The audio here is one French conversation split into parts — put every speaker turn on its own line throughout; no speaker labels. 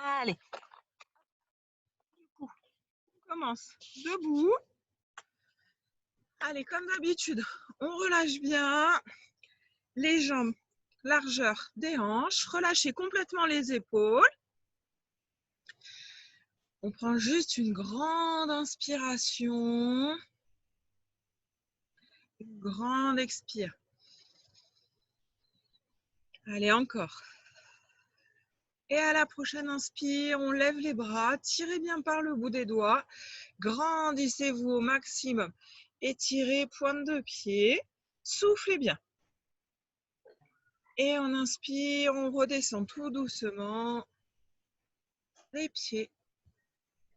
Allez, du coup, on commence debout. Allez, comme d'habitude, on relâche bien les jambes, largeur des hanches, relâchez complètement les épaules. On prend juste une grande inspiration, une grande expire. Allez, encore. Et à la prochaine inspire, on lève les bras, tirez bien par le bout des doigts, grandissez-vous au maximum, étirez pointe de pied, soufflez bien. Et on inspire, on redescend tout doucement les pieds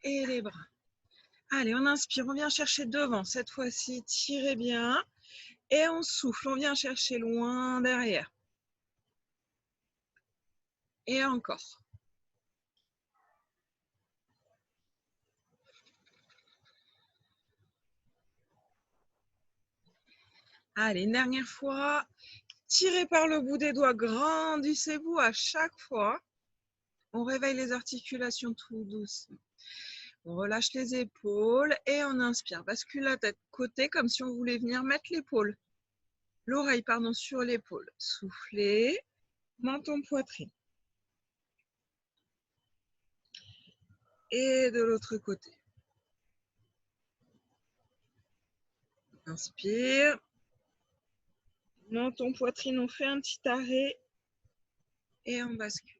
et les bras. Allez, on inspire, on vient chercher devant. Cette fois-ci, tirez bien. Et on souffle, on vient chercher loin derrière. Et encore. Allez, une dernière fois. Tirez par le bout des doigts, grandissez-vous à chaque fois. On réveille les articulations tout doucement. On relâche les épaules et on inspire. Bascule la tête côté comme si on voulait venir mettre l'oreille sur l'épaule. Soufflez, menton, poitrine. Et de l'autre côté. Inspire. Menton, poitrine, on fait un petit arrêt. Et on bascule.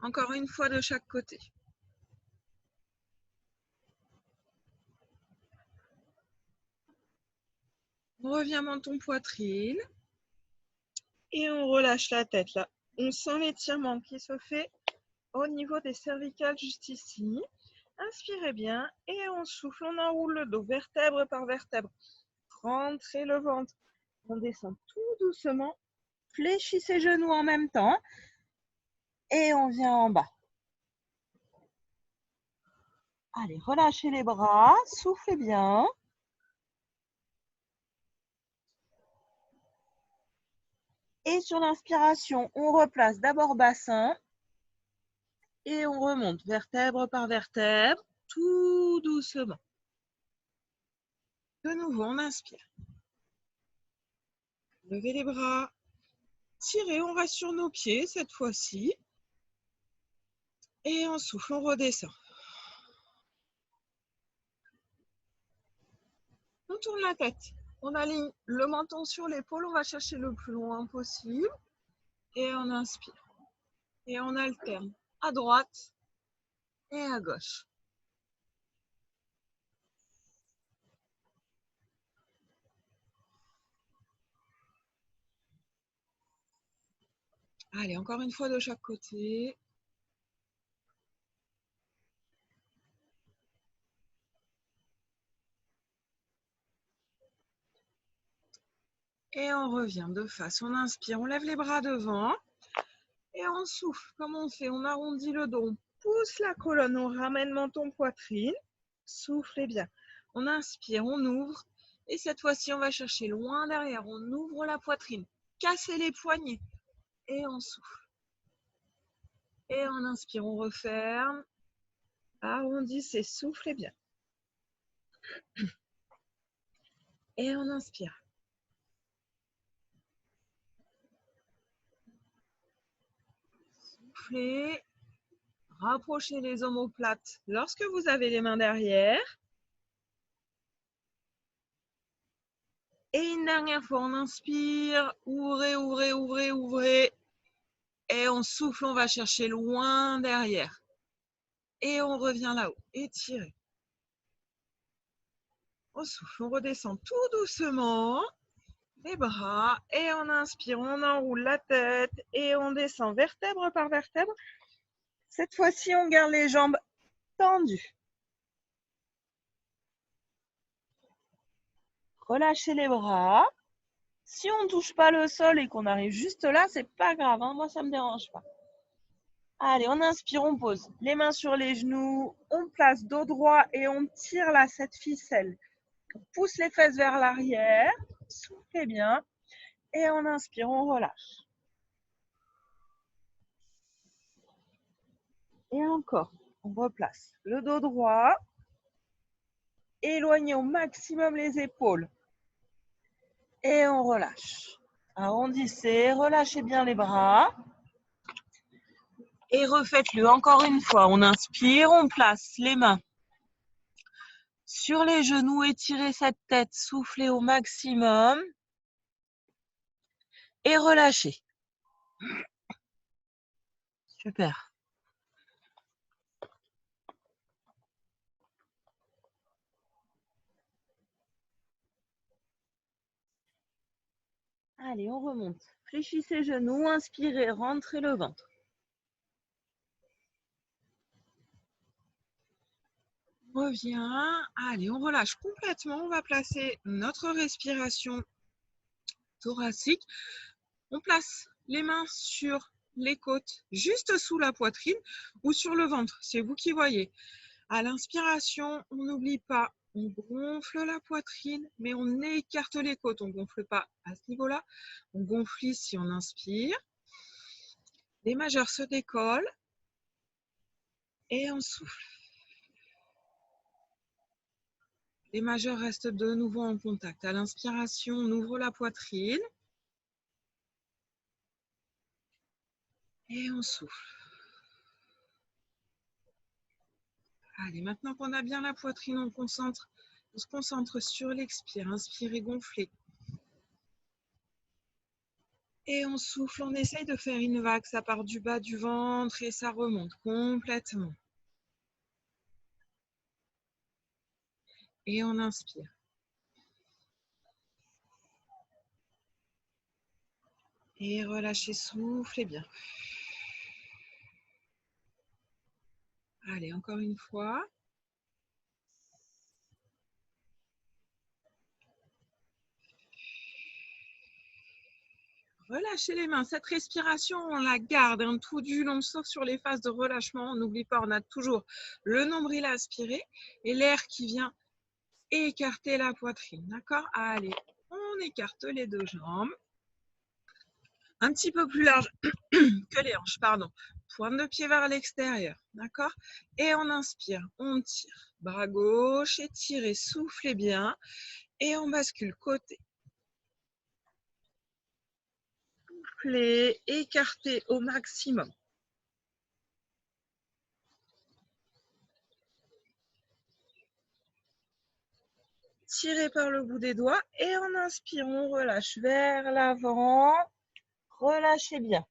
Encore une fois de chaque côté. On revient menton, poitrine. Et on relâche la tête là. On sent l'étirement qui se fait au niveau des cervicales juste ici. Inspirez bien et on souffle, on enroule le dos vertèbre par vertèbre. Rentrez le ventre. On descend tout doucement. Fléchissez les genoux en même temps. Et on vient en bas. Allez, relâchez les bras, soufflez bien. Et sur l'inspiration, on replace d'abord bassin. Et on remonte vertèbre par vertèbre, tout doucement. De nouveau, on inspire. Levez les bras. Tirez, on reste sur nos pieds cette fois-ci. Et on souffle, on redescend. On tourne la tête. On aligne le menton sur l'épaule. On va chercher le plus loin possible. Et on inspire. Et on alterne à droite et à gauche. Allez, encore une fois de chaque côté. Et on revient de face. On inspire, on lève les bras devant. Et on souffle. Comme on fait? On arrondit le dos. On pousse la colonne. On ramène menton, poitrine. Soufflez bien. On inspire, on ouvre. Et cette fois-ci, on va chercher loin derrière. On ouvre la poitrine. Cassez les poignets. Et on souffle. Et on inspire, on referme. Arrondissez, soufflez bien. Et on inspire. Soufflez. Rapprochez les omoplates lorsque vous avez les mains derrière. Et une dernière fois, on inspire. Ouvrez, ouvrez, ouvrez, ouvrez. Et on souffle, on va chercher loin derrière. Et on revient là-haut. Étirez. On souffle, on redescend tout doucement. Les bras. Et on inspire, on enroule la tête. Et on descend vertèbre par vertèbre. Cette fois-ci, on garde les jambes tendues. Relâchez les bras. Si on ne touche pas le sol et qu'on arrive juste là, c'est pas grave. Moi, ça ne me dérange pas. Allez, on inspire, on pose les mains sur les genoux, on place dos droit et on tire là cette ficelle. On pousse les fesses vers l'arrière, soufflez bien et on inspire, on relâche. Et encore, on replace le dos droit. Éloignez au maximum les épaules. Et on relâche. Arrondissez, relâchez bien les bras. Et refaites-le encore une fois. On inspire, on place les mains sur les genoux, étirez cette tête, soufflez au maximum. Et relâchez. Super. Allez, on remonte. Fléchissez genoux, inspirez, rentrez le ventre. On revient. Allez, on relâche complètement. On va placer notre respiration thoracique. On place les mains sur les côtes, juste sous la poitrine ou sur le ventre. C'est vous qui voyez. À l'inspiration, on n'oublie pas, on gonfle la poitrine, mais on écarte les côtes. On ne gonfle pas à ce niveau-là. On gonfle ici, on inspire. Les majeurs se décollent et on souffle. Les majeurs restent de nouveau en contact. À l'inspiration, on ouvre la poitrine et on souffle. Allez, maintenant qu'on a bien la poitrine, on se concentre sur l'expire. Inspirez, gonflez. Et on souffle, on essaye de faire une vague. Ça part du bas du ventre et ça remonte complètement. Et on inspire. Et relâchez, soufflez bien. Allez, encore une fois. Relâchez les mains. Cette respiration, on la garde tout du long, sauf sur les phases de relâchement. N'oublie pas, on a toujours le nombril à aspirer et l'air qui vient écarter la poitrine. D'accord? Allez, on écarte les deux jambes. Un petit peu plus large que les hanches, pardon. Pointe de pied vers l'extérieur. D'accord? Et on inspire, on tire. Bras gauche, étirez, soufflez bien. Et on bascule côté. Soufflez, écartez au maximum. Tirez par le bout des doigts et en inspirant, on relâche vers l'avant. Relâchez bien.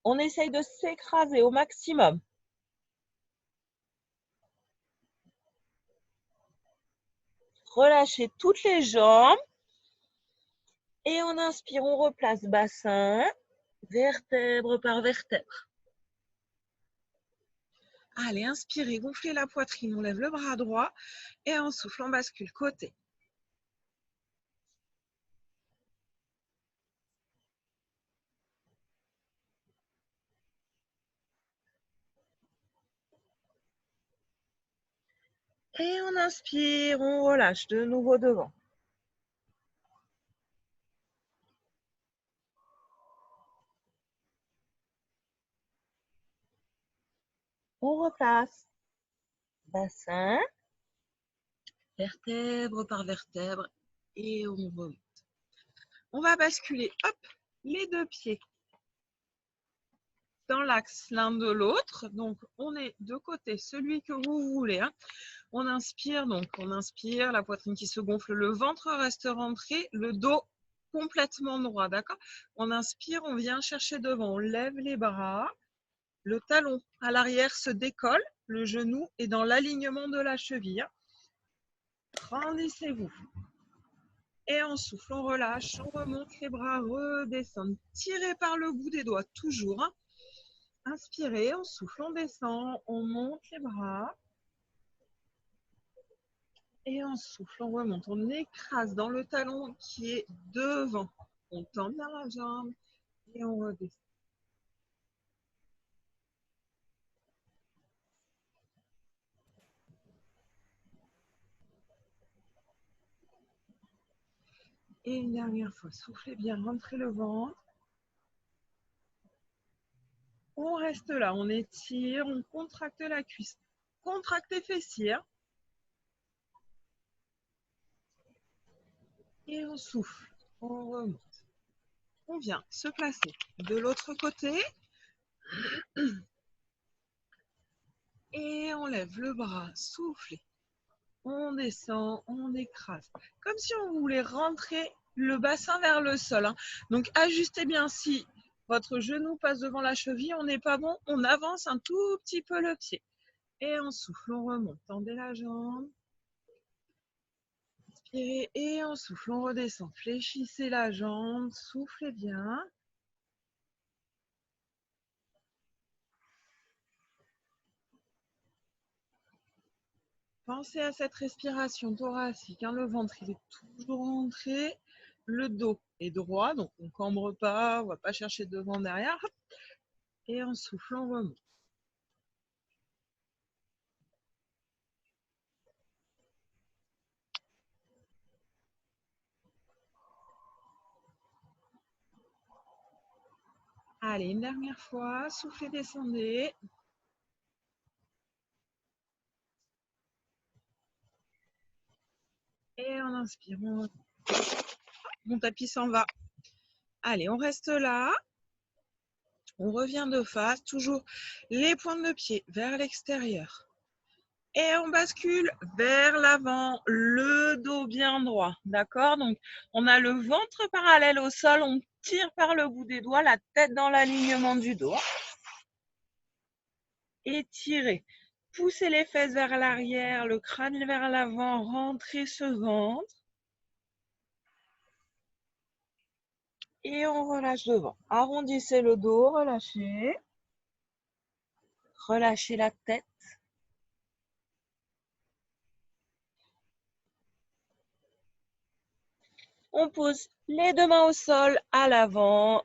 On essaye de s'écraser au maximum. Relâchez toutes les jambes. Et en inspire, on replace bassin, vertèbre par vertèbre. Allez, inspirez, gonflez la poitrine, on lève le bras droit et en souffle, on bascule côté. Et on inspire, on relâche de nouveau devant. On replace. Bassin, vertèbre par vertèbre et on remonte. On va basculer, hop, les deux pieds dans l'axe l'un de l'autre. Donc, on est de côté, celui que vous voulez. On inspire, donc on inspire, la poitrine qui se gonfle, le ventre reste rentré, le dos complètement droit, d'accord? On inspire, on vient chercher devant, on lève les bras, le talon à l'arrière se décolle, le genou est dans l'alignement de la cheville. Grandissez-vous. Et on souffle, on relâche, on remonte, les bras redescendent. Tirez par le bout des doigts, toujours. Inspirez, on souffle, on descend, on monte les bras. Et on souffle, on remonte, on écrase dans le talon qui est devant. On tend bien la jambe et on redescend. Et une dernière fois, soufflez bien, rentrez le ventre. On reste là, on étire, on contracte la cuisse. Contractez fessiers. Et on souffle, on remonte. On vient se placer de l'autre côté. Et on lève le bras, soufflez. On descend, on écrase. Comme si on voulait rentrer le bassin vers le sol. Donc ajustez bien, si votre genou passe devant la cheville, on n'est pas bon, on avance un tout petit peu le pied. Et on souffle, on remonte, tendez la jambe. Inspirez et on souffle, on redescend. Fléchissez la jambe, soufflez bien. Pensez à cette respiration thoracique. Le ventre, il est toujours rentré. Le dos est droit, donc on ne cambre pas, on ne va pas chercher devant, derrière. Et en soufflant, on remonte. Allez, une dernière fois. Soufflez, descendez. Et en inspirant, mon tapis s'en va. Allez, on reste là. On revient de face, toujours les pointes de pied vers l'extérieur. Et on bascule vers l'avant, le dos bien droit. D'accord? Donc, on a le ventre parallèle au sol, on tire par le bout des doigts, la tête dans l'alignement du dos. Étirez. Poussez les fesses vers l'arrière, le crâne vers l'avant, rentrez ce ventre. Et on relâche devant. Arrondissez le dos, relâchez. Relâchez la tête. On pose les deux mains au sol à l'avant.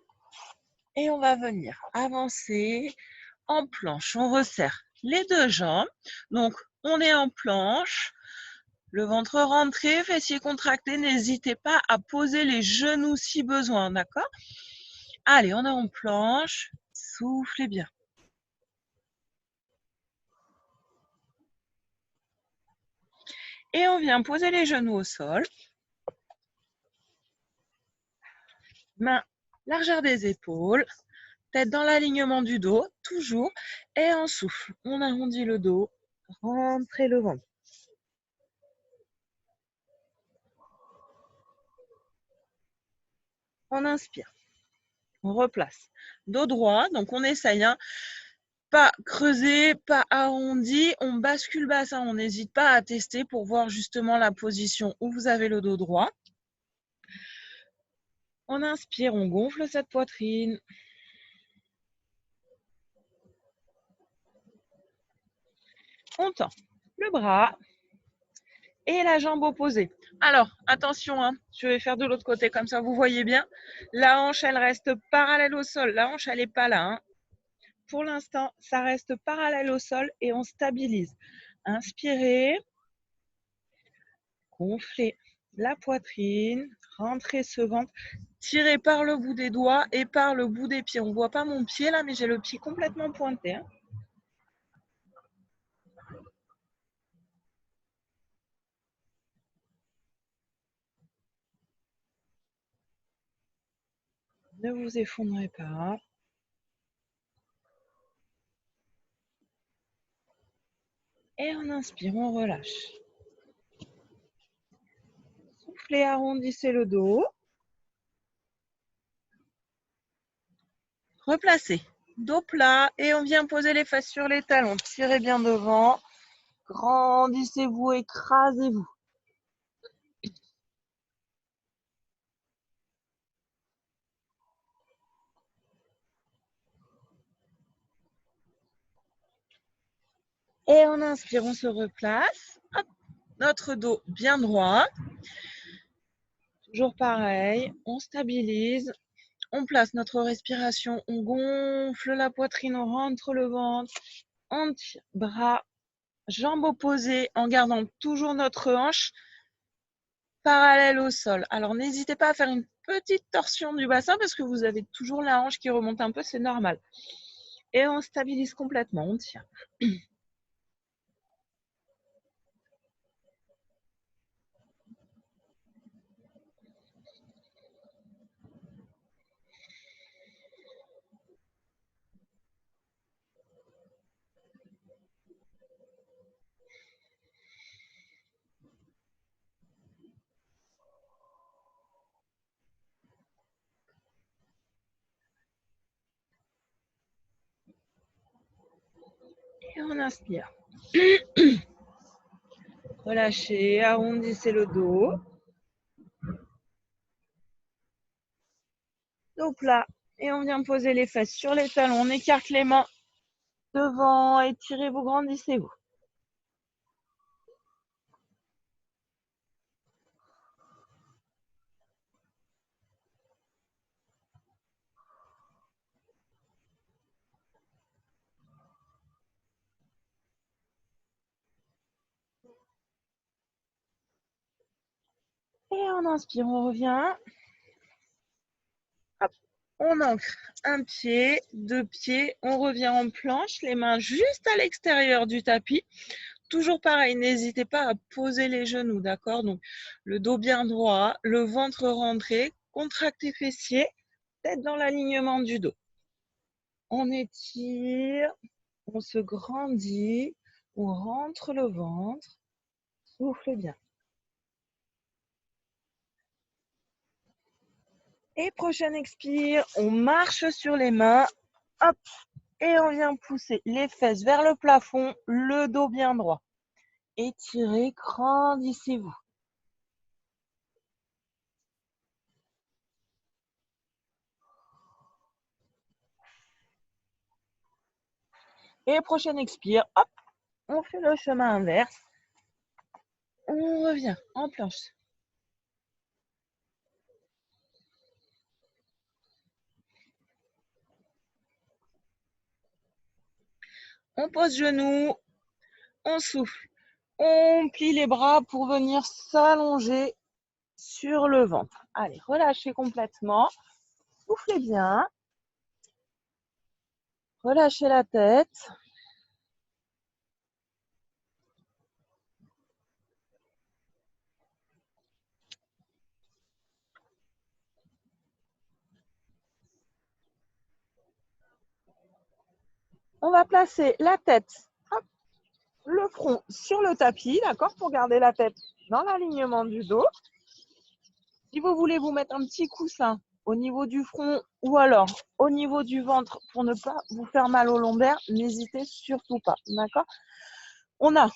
Et on va venir avancer en planche. On resserre les deux jambes. Donc, on est en planche. Le ventre rentré, fessiers contractés. N'hésitez pas à poser les genoux si besoin, d'accord? Allez, on est en planche. Soufflez bien. Et on vient poser les genoux au sol. Main, largeur des épaules. Tête dans l'alignement du dos, toujours. Et on souffle. On arrondit le dos. Rentrez le ventre. On inspire. On replace. Dos droit. Donc, on essaye. Pas creusé, pas arrondi. On bascule bassin. On n'hésite pas à tester pour voir justement la position où vous avez le dos droit. On inspire. On gonfle cette poitrine. On tend le bras et la jambe opposée. Alors, attention, je vais faire de l'autre côté, comme ça vous voyez bien. La hanche, elle reste parallèle au sol. La hanche, elle n'est pas là. Pour l'instant, ça reste parallèle au sol et on stabilise. Inspirez, gonflez la poitrine, rentrez ce ventre, tirez par le bout des doigts et par le bout des pieds. On ne voit pas mon pied là, mais j'ai le pied complètement pointé. Ne vous effondrez pas. Et on inspire, on relâche. Soufflez, arrondissez le dos. Replacez. Dos plat et on vient poser les fesses sur les talons. Tirez bien devant. Grandissez-vous, écrasez-vous. Et on inspire, on se replace. Hop, notre dos bien droit. Toujours pareil, on stabilise. On place notre respiration, on gonfle la poitrine, on rentre le ventre. On tire, bras, jambes opposées en gardant toujours notre hanche parallèle au sol. Alors n'hésitez pas à faire une petite torsion du bassin parce que vous avez toujours la hanche qui remonte un peu, c'est normal. Et on stabilise complètement, on tient. Et on inspire. Relâchez, arrondissez le dos. Dos plat. Et on vient poser les fesses sur les talons. On écarte les mains devant. Étirez-vous, grandissez-vous. Et on inspire, on revient. Hop. On ancre un pied, deux pieds. On revient en planche, les mains juste à l'extérieur du tapis. Toujours pareil, n'hésitez pas à poser les genoux, d'accord? Donc, le dos bien droit, le ventre rentré, contractez fessiers, tête dans l'alignement du dos. On étire, on se grandit, on rentre le ventre, soufflez bien. Et prochaine expire, on marche sur les mains, hop, et on vient pousser les fesses vers le plafond, le dos bien droit. Étirez, grandissez-vous. Et prochaine expire, hop, on fait le chemin inverse. On revient en planche. On pose genoux, on souffle. On plie les bras pour venir s'allonger sur le ventre. Allez, relâchez complètement. Soufflez bien. Relâchez la tête. On va placer la tête, hop, le front sur le tapis, d'accord, pour garder la tête dans l'alignement du dos. Si vous voulez vous mettre un petit coussin au niveau du front ou alors au niveau du ventre pour ne pas vous faire mal au lombaire, n'hésitez surtout pas, d'accord? On a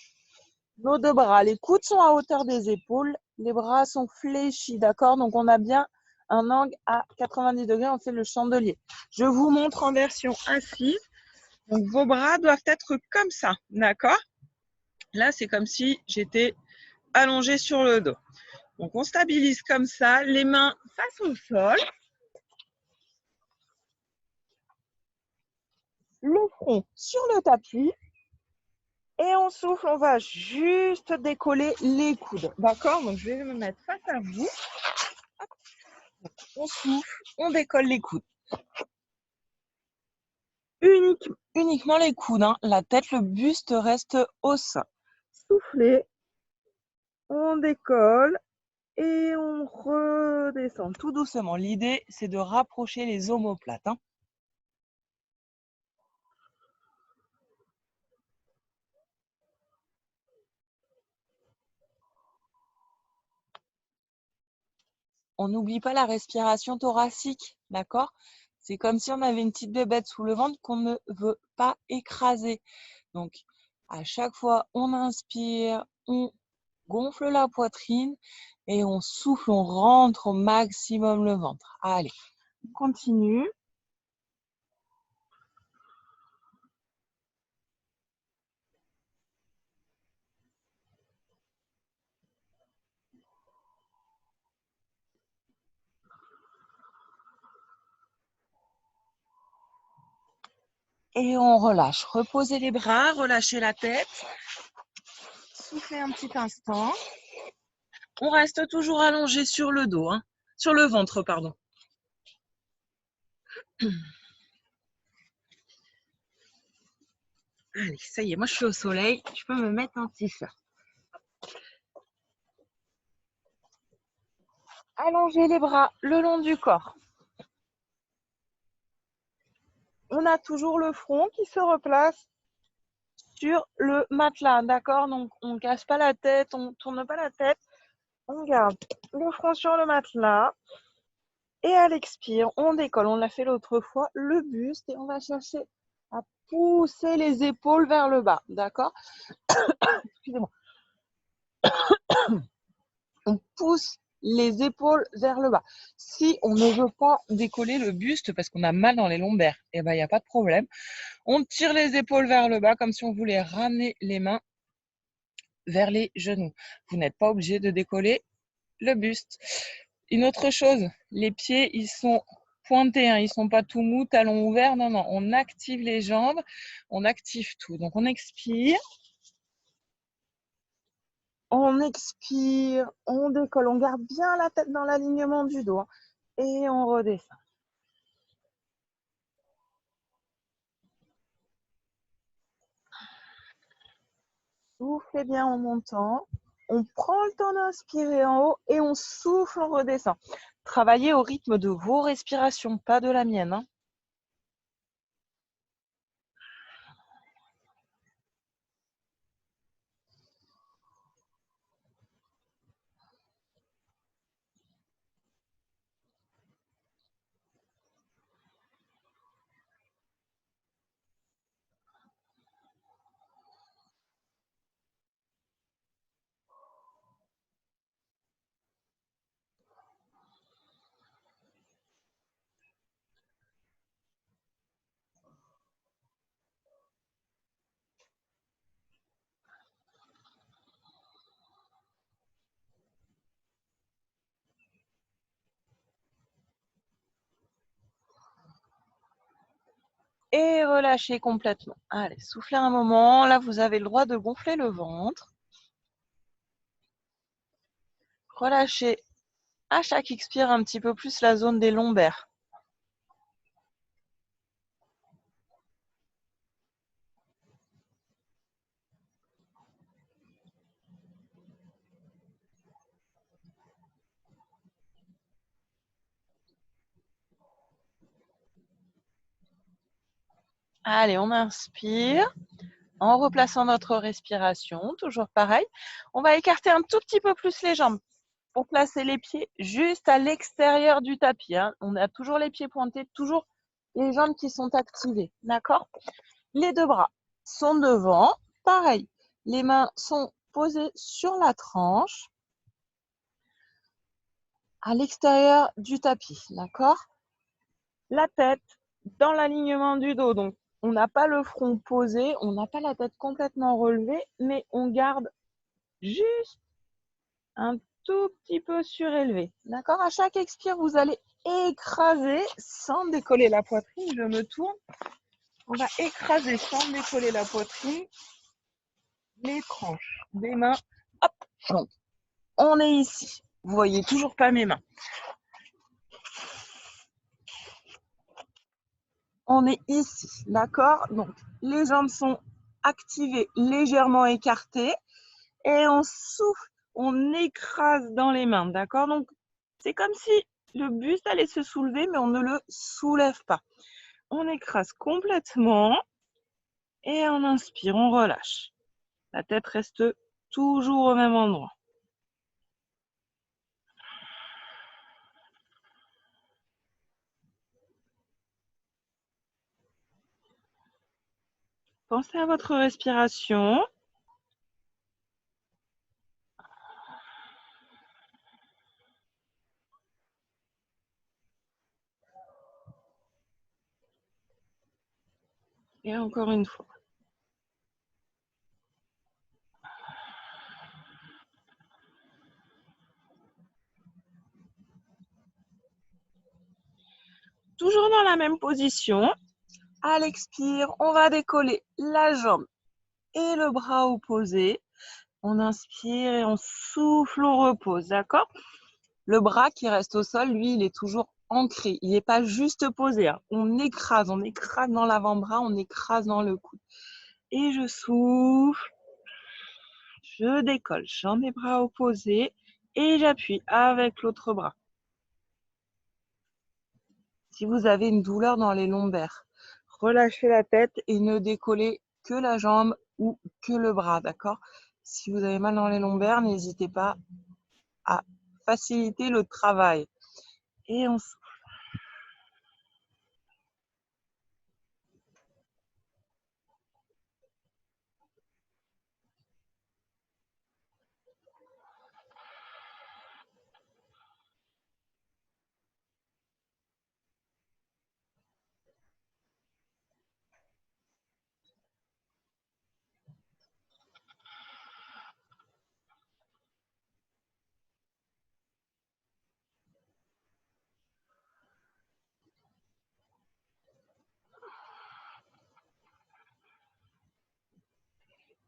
nos deux bras, les coudes sont à hauteur des épaules, les bras sont fléchis, d'accord? Donc on a bien un angle à 90 degrés, on fait le chandelier. Je vous montre en version assise. Donc vos bras doivent être comme ça, d'accord? Là, c'est comme si j'étais allongée sur le dos. Donc on stabilise comme ça, les mains face au sol. Le front sur le tapis. Et on souffle, on va juste décoller les coudes. D'accord? Donc je vais me mettre face à vous. On souffle, on décolle les coudes. Uniquement les coudes, hein. La tête, le buste reste au sol. Soufflez, on décolle et on redescend tout doucement. L'idée, c'est de rapprocher les omoplates, hein. On n'oublie pas la respiration thoracique, d'accord? C'est comme si on avait une petite bébête sous le ventre qu'on ne veut pas écraser. Donc, à chaque fois, on inspire, on gonfle la poitrine et on souffle, on rentre au maximum le ventre. Allez, on continue. Et on relâche. Reposez les bras, relâchez la tête. Soufflez un petit instant. On reste toujours allongé sur le dos, hein, sur le ventre, pardon. Allez, ça y est, moi je suis au soleil, je peux me mettre un t-shirt. Allongez les bras le long du corps. On a toujours le front qui se replace sur le matelas, d'accord? Donc on ne casse pas la tête, on ne tourne pas la tête. On garde le front sur le matelas. Et à l'expire, on décolle. On l'a fait l'autre fois, le buste. Et on va chercher à pousser les épaules vers le bas, d'accord? Excusez-moi. On pousse les épaules vers le bas. Si on ne veut pas décoller le buste parce qu'on a mal dans les lombaires, eh ben, il n'y a pas de problème. On tire les épaules vers le bas comme si on voulait ramener les mains vers les genoux. Vous n'êtes pas obligé de décoller le buste. Une autre chose, les pieds, ils sont pointés, hein, ils ne sont pas tout mous, talons ouverts. Non, non, on active les jambes, on active tout. Donc, on expire. On expire, on décolle, on garde bien la tête dans l'alignement du dos et on redescend. Soufflez bien en montant. On prend le temps d'inspirer en haut et on souffle, on redescend. Travaillez au rythme de vos respirations, pas de la mienne, hein. Et relâchez complètement. Allez, soufflez un moment. Là, vous avez le droit de gonfler le ventre. Relâchez à chaque expire un petit peu plus la zone des lombaires. Allez, on inspire. En replaçant notre respiration, toujours pareil. On va écarter un tout petit peu plus les jambes pour placer les pieds juste à l'extérieur du tapis, hein. On a toujours les pieds pointés, toujours les jambes qui sont activées, d'accord? Les deux bras sont devant, pareil. Les mains sont posées sur la tranche, à l'extérieur du tapis, d'accord? La tête dans l'alignement du dos, donc on n'a pas le front posé, on n'a pas la tête complètement relevée, mais on garde juste un tout petit peu surélevé. D'accord? À chaque expire, vous allez écraser sans décoller la poitrine. Je me tourne. On va écraser sans décoller la poitrine les tranches des mains. Hop, donc, on est ici. Vous voyez toujours pas mes mains. On est ici, d'accord? Donc, les jambes sont activées, légèrement écartées. Et on souffle, on écrase dans les mains, d'accord? Donc, c'est comme si le buste allait se soulever, mais on ne le soulève pas. On écrase complètement et on inspire, on relâche. La tête reste toujours au même endroit. Pensez à votre respiration. Et encore une fois. Toujours dans la même position. À l'expire, on va décoller la jambe et le bras opposé. On inspire et on souffle, on repose, d'accord? Le bras qui reste au sol, lui, il est toujours ancré. Il n'est pas juste posé, hein. On écrase dans l'avant-bras, on écrase dans le coude. Et je souffle. Je décolle, j'en mes bras opposés et j'appuie avec l'autre bras. Si vous avez une douleur dans les lombaires, relâchez la tête et ne décollez que la jambe ou que le bras, d'accord? Si vous avez mal dans les lombaires, n'hésitez pas à faciliter le travail. Et on souffle.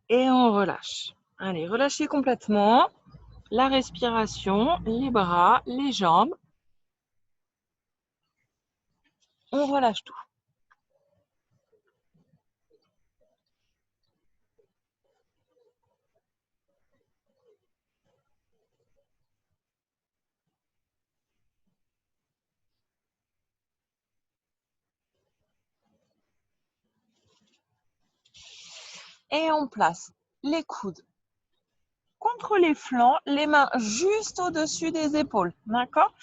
Et on relâche. Allez, relâchez complètement la respiration, les bras, les jambes. On relâche tout. Et on place les coudes contre les flancs, les mains juste au-dessus des épaules, d'accord?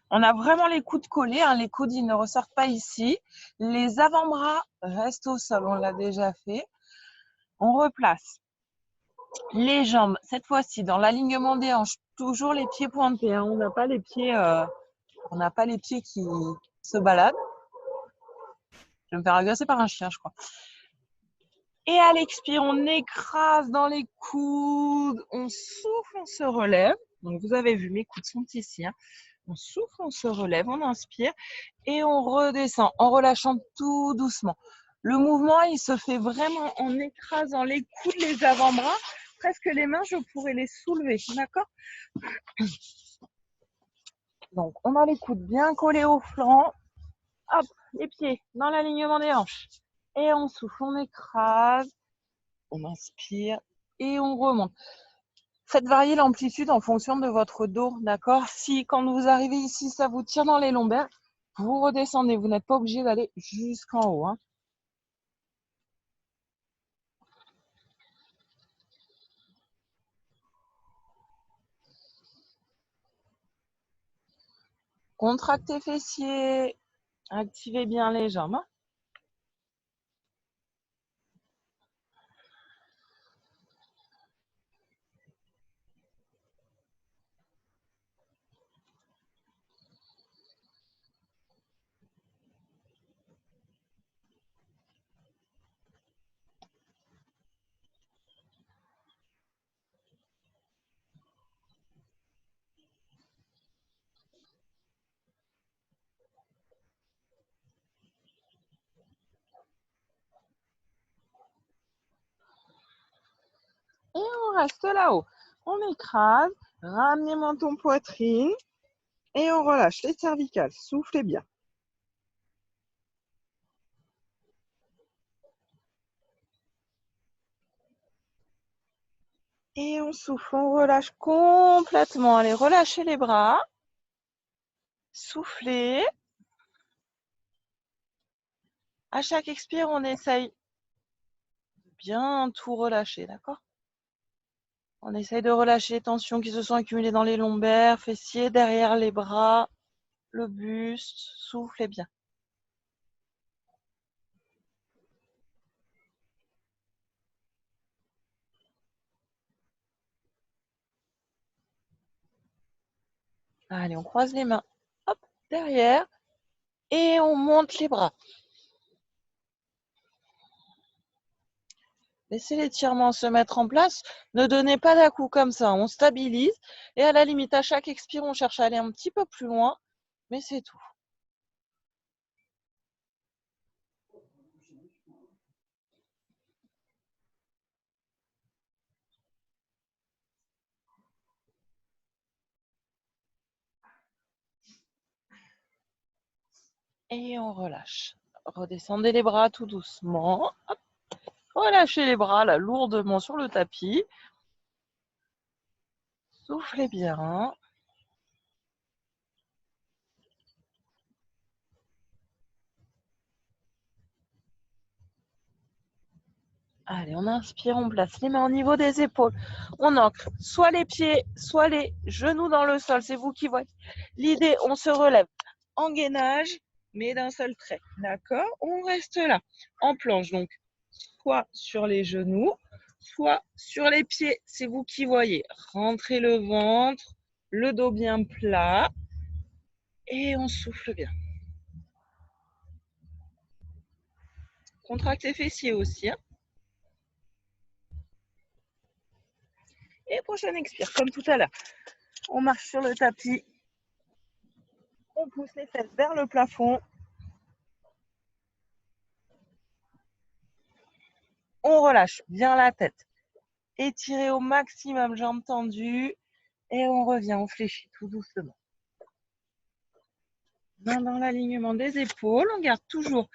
On a vraiment les coudes collés, hein, les coudes ils ne ressortent pas ici. Les avant-bras restent au sol, on l'a déjà fait. On replace les jambes, cette fois-ci dans l'alignement des hanches, toujours les pieds pointés, hein. On n'a pas les pieds qui se baladent. Je vais me faire agresser par un chien, je crois. Et à l'expire, on écrase dans les coudes, on souffle, on se relève. Donc vous avez vu, mes coudes sont ici, hein. On souffle, on se relève, on inspire et on redescend en relâchant tout doucement. Le mouvement, il se fait vraiment en écrasant les coudes, les avant-bras. Presque les mains, je pourrais les soulever, d'accord? Donc, on a les coudes bien collés au flanc. Hop, les pieds dans l'alignement des hanches. Et on souffle, on écrase, on inspire et on remonte. Faites varier l'amplitude en fonction de votre dos, d'accord? Si quand vous arrivez ici, ça vous tire dans les lombaires, vous redescendez. Vous n'êtes pas obligé d'aller jusqu'en haut, hein. Contractez fessiers, activez bien les jambes. Et on reste là-haut. On écrase, ramenez menton poitrine et on relâche les cervicales. Soufflez bien. Et on souffle, on relâche complètement. Allez, relâchez les bras. Soufflez. À chaque expire, on essaye de bien tout relâcher, d'accord? On essaye de relâcher les tensions qui se sont accumulées dans les lombaires, fessiers, derrière les bras, le buste. Soufflez bien. Allez, on croise les mains. Hop, derrière. Et on monte les bras. Laissez l'étirement se mettre en place. Ne donnez pas d'à-coups comme ça. On stabilise. Et à la limite, à chaque expire, on cherche à aller un petit peu plus loin. Mais c'est tout. Et on relâche. Redescendez les bras tout doucement. Hop. Relâchez les bras là lourdement sur le tapis. Soufflez bien. Allez, on inspire, on place les mains au niveau des épaules. On ancre soit les pieds, soit les genoux dans le sol. C'est vous qui voyez. L'idée, on se relève en gainage, mais d'un seul trait. D'accord? On reste là, en planche. Donc, soit sur les genoux, soit sur les pieds. C'est vous qui voyez. Rentrez le ventre, le dos bien plat. Et on souffle bien. Contracte les fessiers aussi. Hein. Et prochaine expire, comme tout à l'heure. On marche sur le tapis. On pousse les fesses vers le plafond. On relâche bien la tête. Étirez au maximum, jambes tendues. Et on revient, on fléchit tout doucement. Main dans l'alignement des épaules. On garde toujours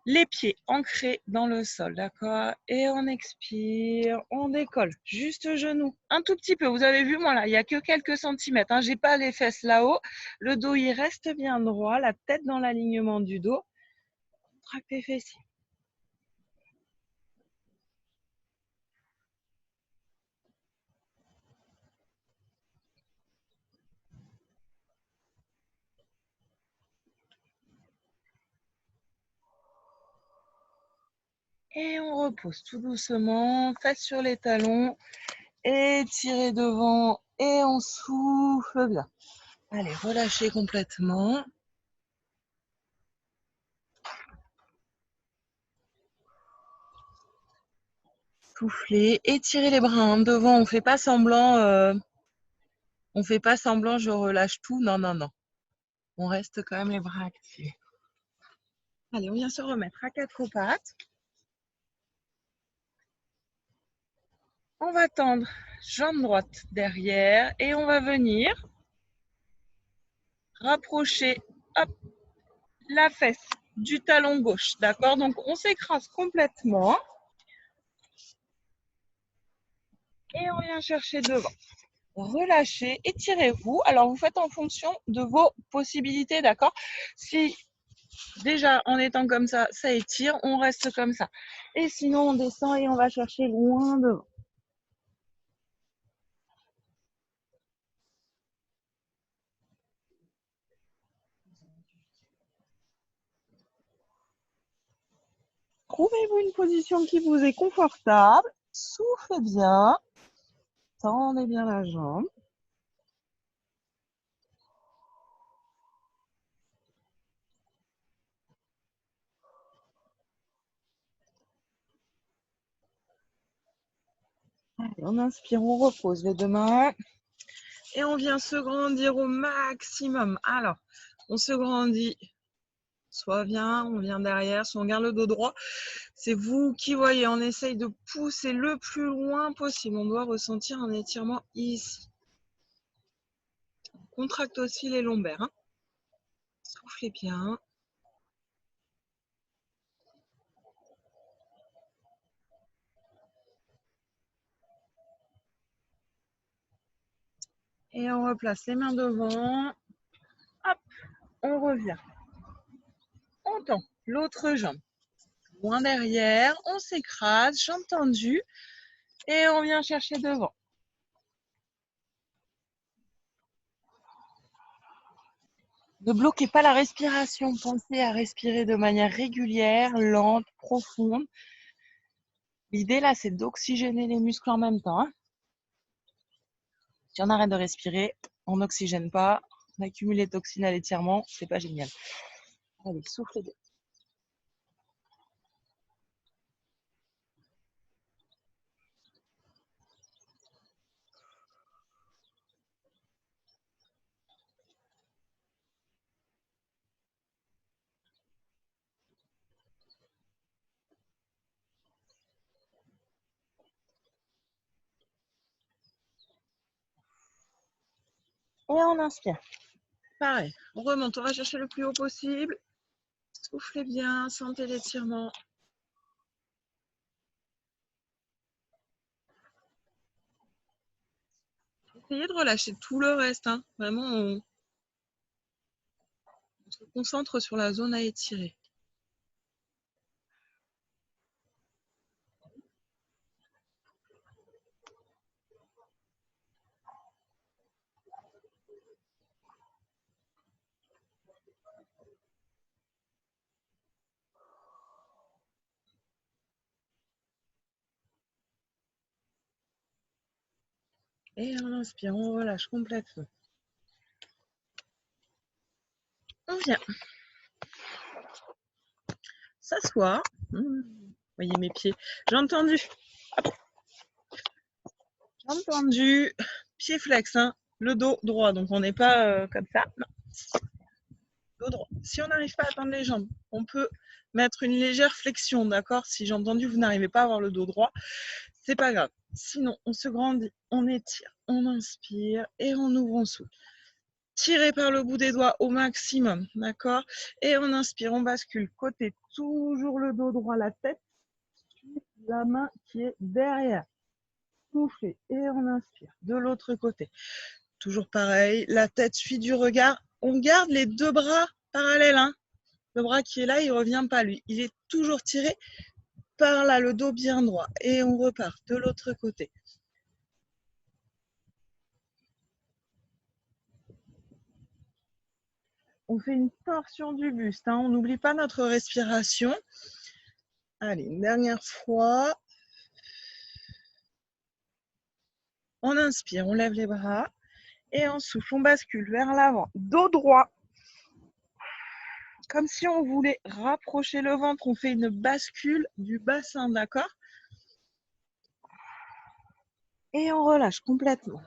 les pieds ancrés dans le sol, d'accord? Et on expire, on décolle. Juste genoux, un tout petit peu. Vous avez vu, moi là, il n'y a que quelques centimètres. Hein. Je n'ai pas les fesses là-haut. Le dos, il reste bien droit. La tête dans l'alignement du dos. Contracte les fessiers. Et on repose tout doucement, fesses sur les talons, étirez devant et on souffle bien. Allez, relâchez complètement. Soufflez, étirez les bras en devant, on fait pas semblant, je relâche tout. Non, non, non. On reste quand même les bras actifs. Allez, on vient se remettre à quatre pattes. On va tendre jambe droite derrière et on va venir rapprocher hop, la fesse du talon gauche. D'accord? Donc, on s'écrase complètement. Et on vient chercher devant. Relâchez, étirez-vous. Alors, vous faites en fonction de vos possibilités, d'accord? Si déjà, en étant comme ça, ça étire, on reste comme ça. Et sinon, on descend et on va chercher loin devant. Trouvez-vous une position qui vous est confortable. Soufflez bien. Tendez bien la jambe. Allez, on inspire, on repose les deux mains. Et on vient se grandir au maximum. Alors, on se grandit. Soit on vient derrière, soit on garde le dos droit. C'est vous qui voyez. On essaye de pousser le plus loin possible. On doit ressentir un étirement ici. On contracte aussi les lombaires. Hein. Soufflez bien. Et on replace les mains devant. Hop, on revient. On tend l'autre jambe. Loin derrière, on s'écrase, jambes tendues. Et on vient chercher devant. Ne bloquez pas la respiration. Pensez à respirer de manière régulière, lente, profonde. L'idée là, c'est d'oxygéner les muscles en même temps. Hein. Si on arrête de respirer, on n'oxygène pas, on accumule les toxines à l'étirement, c'est pas génial. Allez, soufflez bien. Et on inspire. Pareil, on remonte, on va chercher le plus haut possible. Soufflez bien, sentez l'étirement. Essayez de relâcher tout le reste, hein. Vraiment, on se concentre sur la zone à étirer. Et on inspire, on relâche complètement. On vient s'asseoir. Voyez mes pieds. Jambes tendues. Jambes tendues. Pieds flex, hein. Le dos droit. Donc on n'est pas comme ça. Non. Dos droit. Si on n'arrive pas à tendre les jambes, on peut mettre une légère flexion, d'accord? Si jambes tendues, vous n'arrivez pas à avoir le dos droit, c'est pas grave. Sinon, on se grandit, on étire, on inspire et on ouvre, on souffle. Tirez par le bout des doigts au maximum, d'accord? Et on inspire, on bascule côté, toujours le dos droit, la tête, la main qui est derrière. Soufflez et on inspire. De l'autre côté, toujours pareil, la tête suit du regard. On garde les deux bras parallèles, hein. Le bras qui est là, il ne revient pas lui. Il est toujours tiré par là, le dos bien droit. Et on repart de l'autre côté. On fait une torsion du buste, hein. On n'oublie pas notre respiration. Allez, une dernière fois. On inspire, on lève les bras. Et on souffle, on bascule vers l'avant. Dos droit. Comme si on voulait rapprocher le ventre. On fait une bascule du bassin, d'accord? Et on relâche complètement.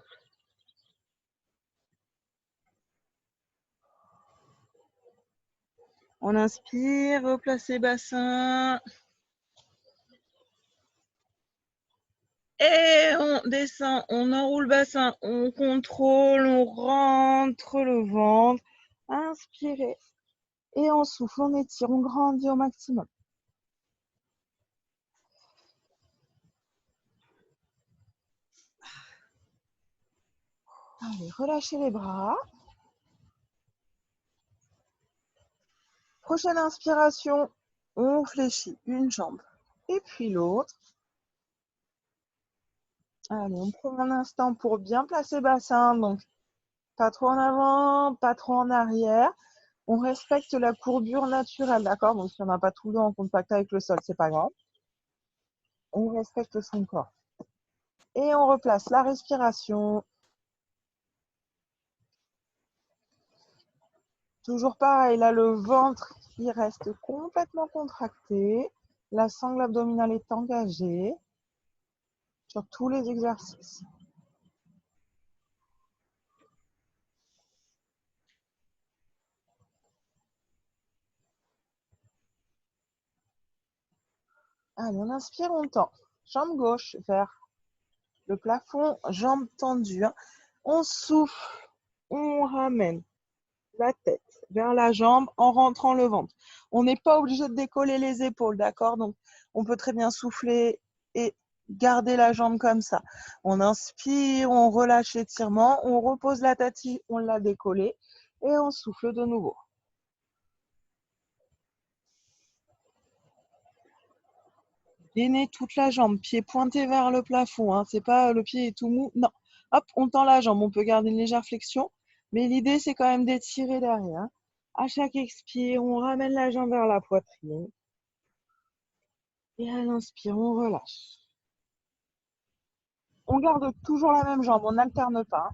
On inspire, replacez bassin. Et on descend, on enroule le bassin, on contrôle, on rentre le ventre. Inspirez. Et on souffle, on étire, on grandit au maximum. Allez, relâchez les bras. Prochaine inspiration, on fléchit une jambe et puis l'autre. Allez, on prend un instant pour bien placer bassin. Donc, pas trop en avant, pas trop en arrière. On respecte la courbure naturelle, d'accord? Donc, si on n'a pas tout le dos en contact avec le sol, c'est pas grave. On respecte son corps. Et on replace la respiration. Toujours pareil, là, le ventre, il reste complètement contracté. La sangle abdominale est engagée sur tous les exercices. Allez, on inspire, on tend. Jambe gauche vers le plafond, jambes tendues. On souffle, on ramène la tête vers la jambe en rentrant le ventre. On n'est pas obligé de décoller les épaules, d'accord? Donc, on peut très bien souffler et garder la jambe comme ça. On inspire, on relâche l'étirement, on repose la tête, on l'a décollée et on souffle de nouveau. Gainez toute la jambe, pied pointé vers le plafond, hein. C'est pas le pied est tout mou, non. Hop, on tend la jambe, on peut garder une légère flexion, mais l'idée c'est quand même d'étirer derrière. À chaque expire, on ramène la jambe vers la poitrine. Et à l'inspire, on relâche. On garde toujours la même jambe, on n'alterne pas.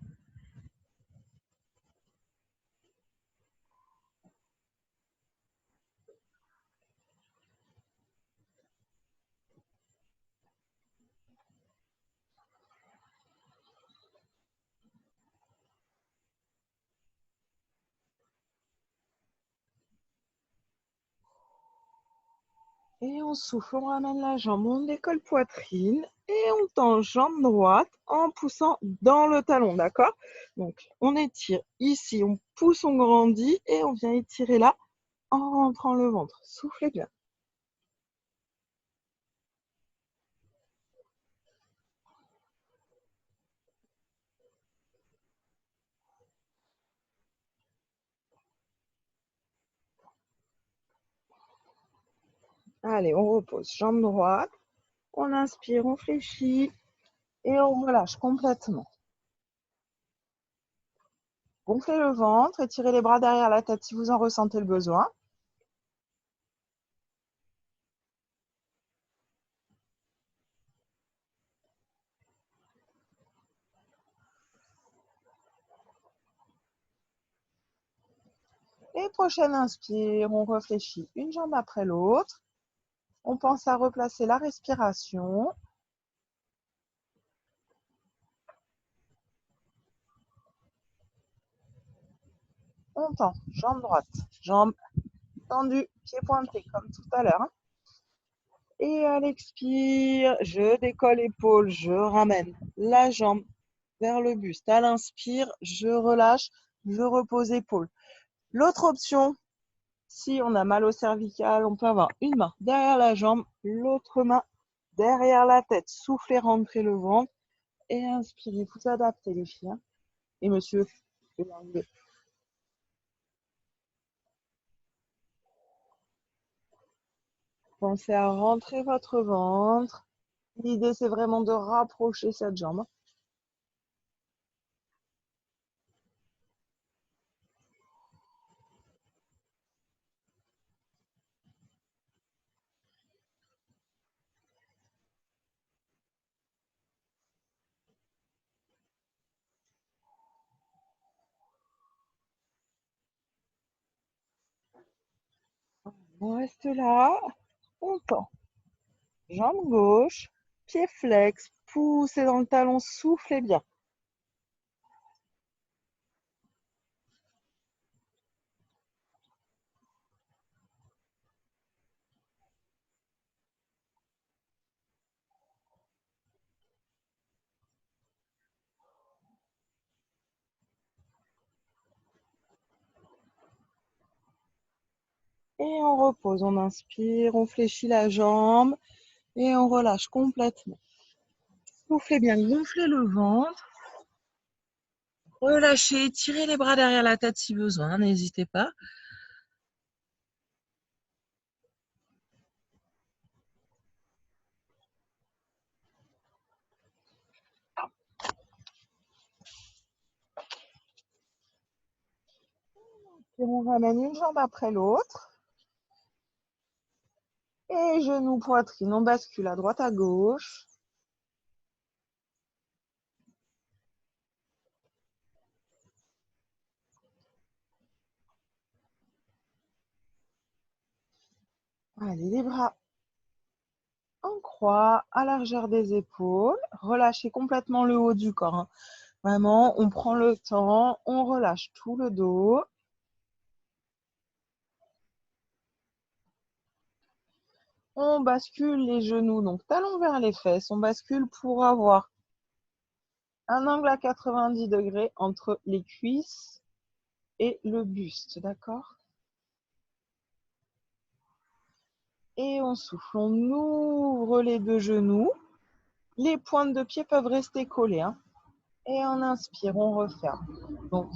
Et on souffle, on ramène la jambe, on décolle poitrine et on tend jambe droite en poussant dans le talon, d'accord? Donc, on étire ici, on pousse, on grandit et on vient étirer là en rentrant le ventre. Soufflez bien. Allez, on repose. Jambe droite. On inspire, on fléchit et on relâche complètement. Gonflez le ventre, étirez les bras derrière la tête si vous en ressentez le besoin. Et prochaine inspire, on réfléchit une jambe après l'autre. On pense à replacer la respiration. On tend, jambe droite, jambe tendue, pied pointé comme tout à l'heure. Et à l'expire, je décolle l'épaule, je ramène la jambe vers le buste. À l'inspire, je relâche, je repose épaule. L'autre option, si on a mal au cervical, on peut avoir une main derrière la jambe, l'autre main derrière la tête. Soufflez, rentrez le ventre et inspirez. Vous adaptez les filles. Et monsieur, je vais l'enlever. Pensez à rentrer votre ventre. L'idée, c'est vraiment de rapprocher cette jambe. On reste là. On tend. Jambe gauche, pied flex, poussez dans le talon, soufflez bien. Et on repose, on inspire, on fléchit la jambe et on relâche complètement. Soufflez bien, gonflez le ventre. Relâchez, tirez les bras derrière la tête si besoin, n'hésitez pas. Et on ramène une jambe après l'autre. Et genoux, poitrine, on bascule à droite, à gauche. Allez, les bras en croix, à largeur des épaules. Relâchez complètement le haut du corps, hein. Vraiment, on prend le temps, on relâche tout le dos. On bascule les genoux, donc talons vers les fesses. On bascule pour avoir un angle à 90 degrés entre les cuisses et le buste, d'accord? Et on souffle, on ouvre les deux genoux. Les pointes de pied peuvent rester collées, hein. Et on inspire, on referme. Donc,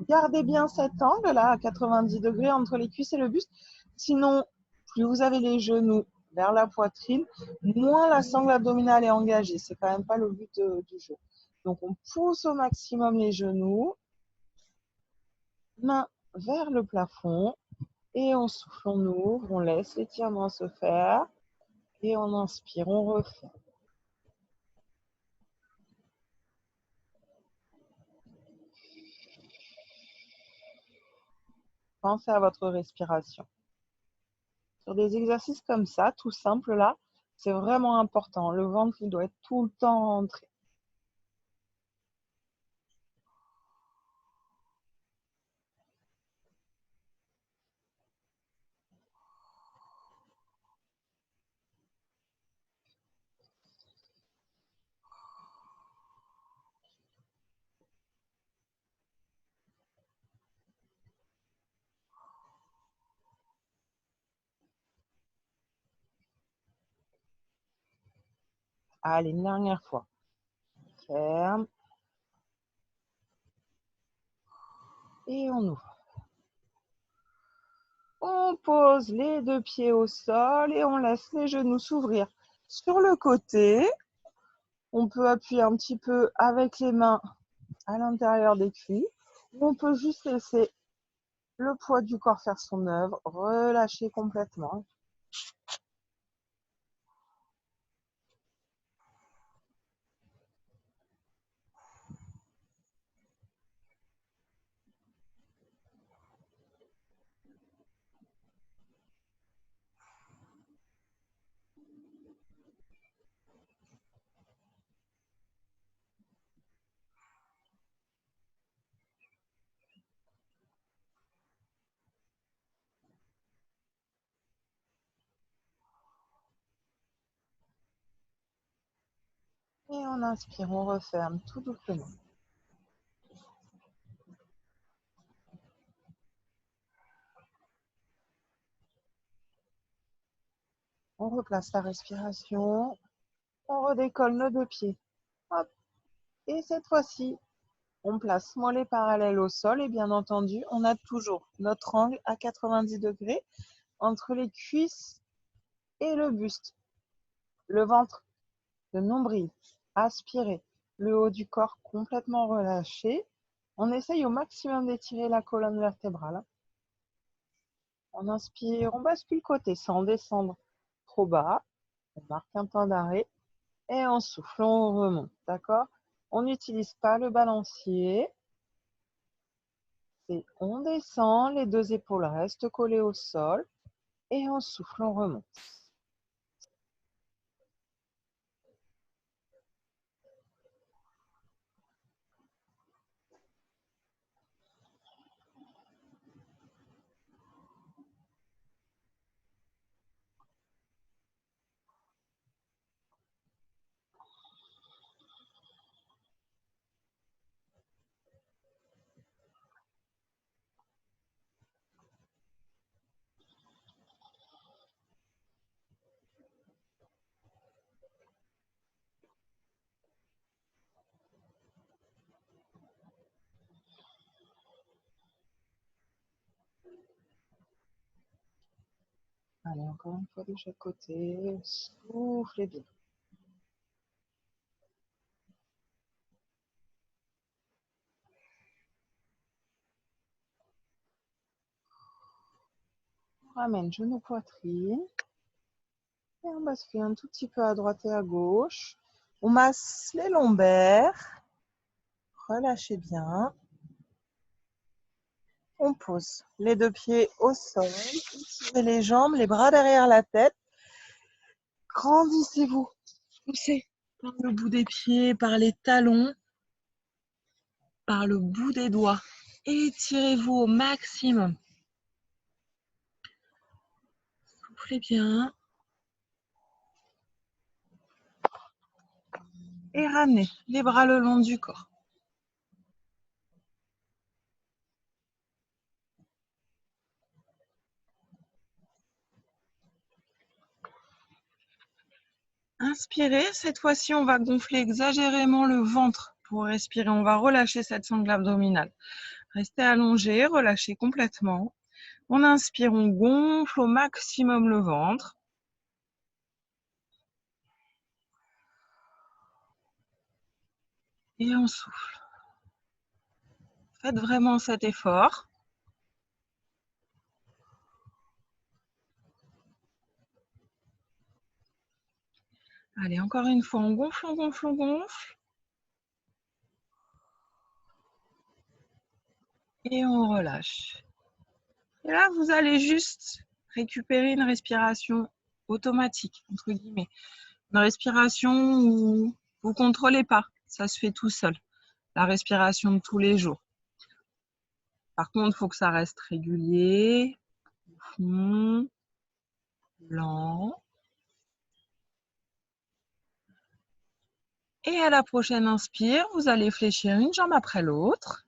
gardez bien cet angle-là à 90 degrés entre les cuisses et le buste. Sinon, plus vous avez les genoux vers la poitrine, moins la sangle abdominale est engagée. C'est quand même pas le but du jeu. Donc, on pousse au maximum les genoux, main vers le plafond, et on souffle, on ouvre, on laisse l'étirement se faire, et on inspire, on refait. Pensez à votre respiration. Sur des exercices comme ça, tout simple là, c'est vraiment important. Le ventre, il doit être tout le temps rentré. Allez, une dernière fois. Ferme. Et on ouvre. On pose les deux pieds au sol et on laisse les genoux s'ouvrir sur le côté. On peut appuyer un petit peu avec les mains à l'intérieur des cuisses. Ou on peut juste laisser le poids du corps faire son œuvre, relâcher complètement. Et on inspire, on referme tout doucement. On replace la respiration. On redécolle nos deux pieds. Hop. Et cette fois-ci, on place mollets parallèles au sol et bien entendu, on a toujours notre angle à 90 degrés entre les cuisses et le buste. Le ventre, le nombril, aspiré, le haut du corps complètement relâché. On essaye au maximum d'étirer la colonne vertébrale. On inspire, on bascule côté sans descendre trop bas. On marque un temps d'arrêt et on souffle, on remonte. D'accord? On n'utilise pas le balancier. Et on descend, les deux épaules restent collées au sol et on souffle, on remonte. Allez, encore une fois de chaque côté. Soufflez bien. On ramène genou poitrine. Et on bascule un tout petit peu à droite et à gauche. On masse les lombaires. Relâchez bien. On pose les deux pieds au sol. Étirez les jambes, les bras derrière la tête. Grandissez-vous. Poussez par le bout des pieds, par les talons, par le bout des doigts. Étirez-vous au maximum. Soufflez bien. Et ramenez les bras le long du corps. Inspirez. Cette fois-ci, on va gonfler exagérément le ventre pour respirer. On va relâcher cette sangle abdominale. Restez allongé, relâchez complètement. On inspire, on gonfle au maximum le ventre. Et on souffle. Faites vraiment cet effort. Allez, encore une fois, on gonfle, on gonfle, on gonfle. Et on relâche. Et là, vous allez juste récupérer une respiration automatique, entre guillemets. Une respiration où vous ne contrôlez pas. Ça se fait tout seul. La respiration de tous les jours. Par contre, il faut que ça reste régulier, profond, lent. Et à la prochaine inspire, vous allez fléchir une jambe après l'autre.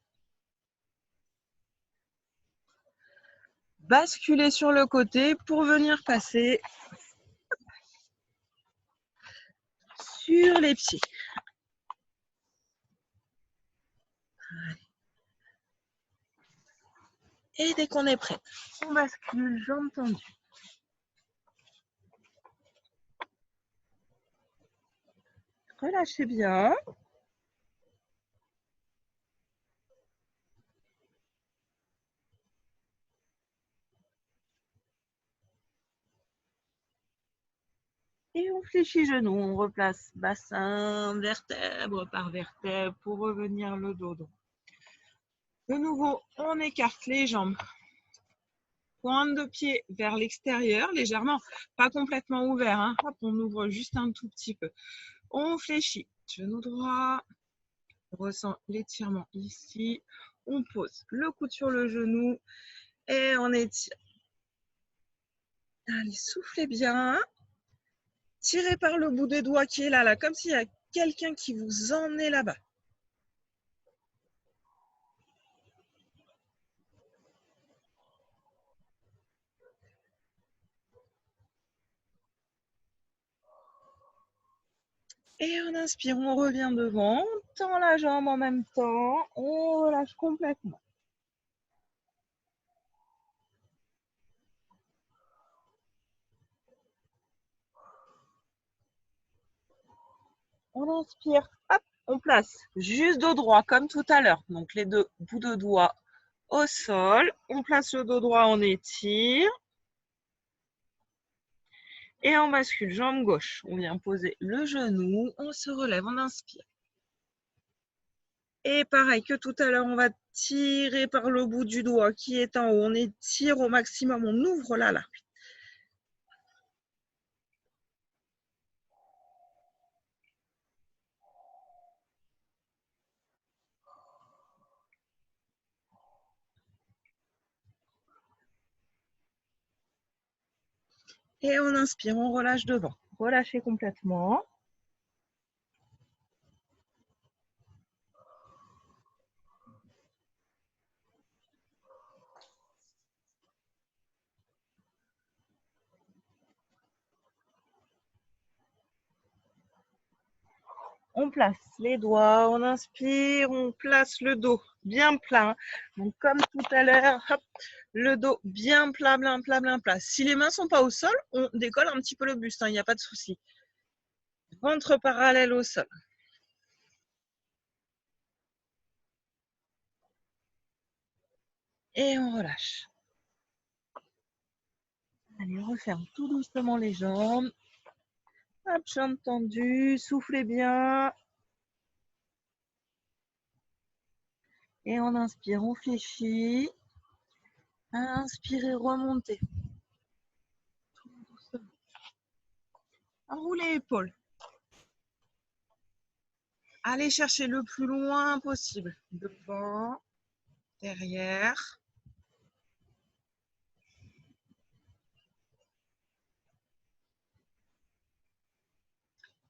Basculer sur le côté pour venir passer sur les pieds. Et dès qu'on est prêt, on bascule, jambes tendues. Relâchez bien. Et on fléchit genoux, on replace bassin, vertèbre par vertèbre pour revenir le dos droit. De nouveau, on écarte les jambes. Pointe de pied vers l'extérieur, légèrement, pas complètement ouvert. Hein. Hop, on ouvre juste un tout petit peu. On fléchit, genou droit. On ressent l'étirement ici. On pose le coude sur le genou et on étire. Allez, soufflez bien. Tirez par le bout des doigts qui est là, comme s'il y a quelqu'un qui vous emmenait là-bas. Et on inspire, on revient devant, on tend la jambe en même temps, on relâche complètement. On inspire, hop, on place juste dos droit comme tout à l'heure. Donc les deux bouts de doigts au sol. On place le dos droit, on étire. Et on bascule, jambe gauche. On vient poser le genou, on se relève, on inspire. Et pareil que tout à l'heure, on va tirer par le bout du doigt qui est en haut. On étire au maximum, on ouvre là. Et on inspire, on relâche devant. Relâchez complètement. On place les doigts, on inspire, on place le dos bien plein. Donc comme tout à l'heure, le dos bien plat, bien plat, bien plat. Si les mains ne sont pas au sol, on décolle un petit peu le buste, il n'y a pas de souci. Ventre parallèle au sol. Et on relâche. Allez, on referme tout doucement les jambes. Hop, jambes tendues, soufflez bien. Et on inspire, on fléchit. Inspirez, remontez. Enroulez épaules. Allez chercher le plus loin possible. Devant, derrière.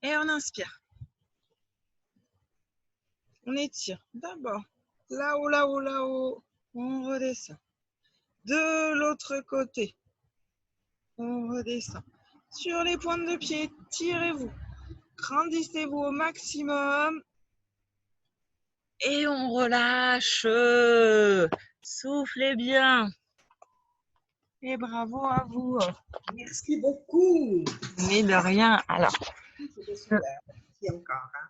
Et on inspire. On étire d'abord là-haut, là-haut, là-haut. On redescend. De l'autre côté, on redescend. Sur les pointes de pied, tirez-vous. Grandissez-vous au maximum. Et on relâche. Soufflez bien. Et bravo à vous.
Merci beaucoup.
Mais de rien. Alors,
C'était super. Merci encore. Hein.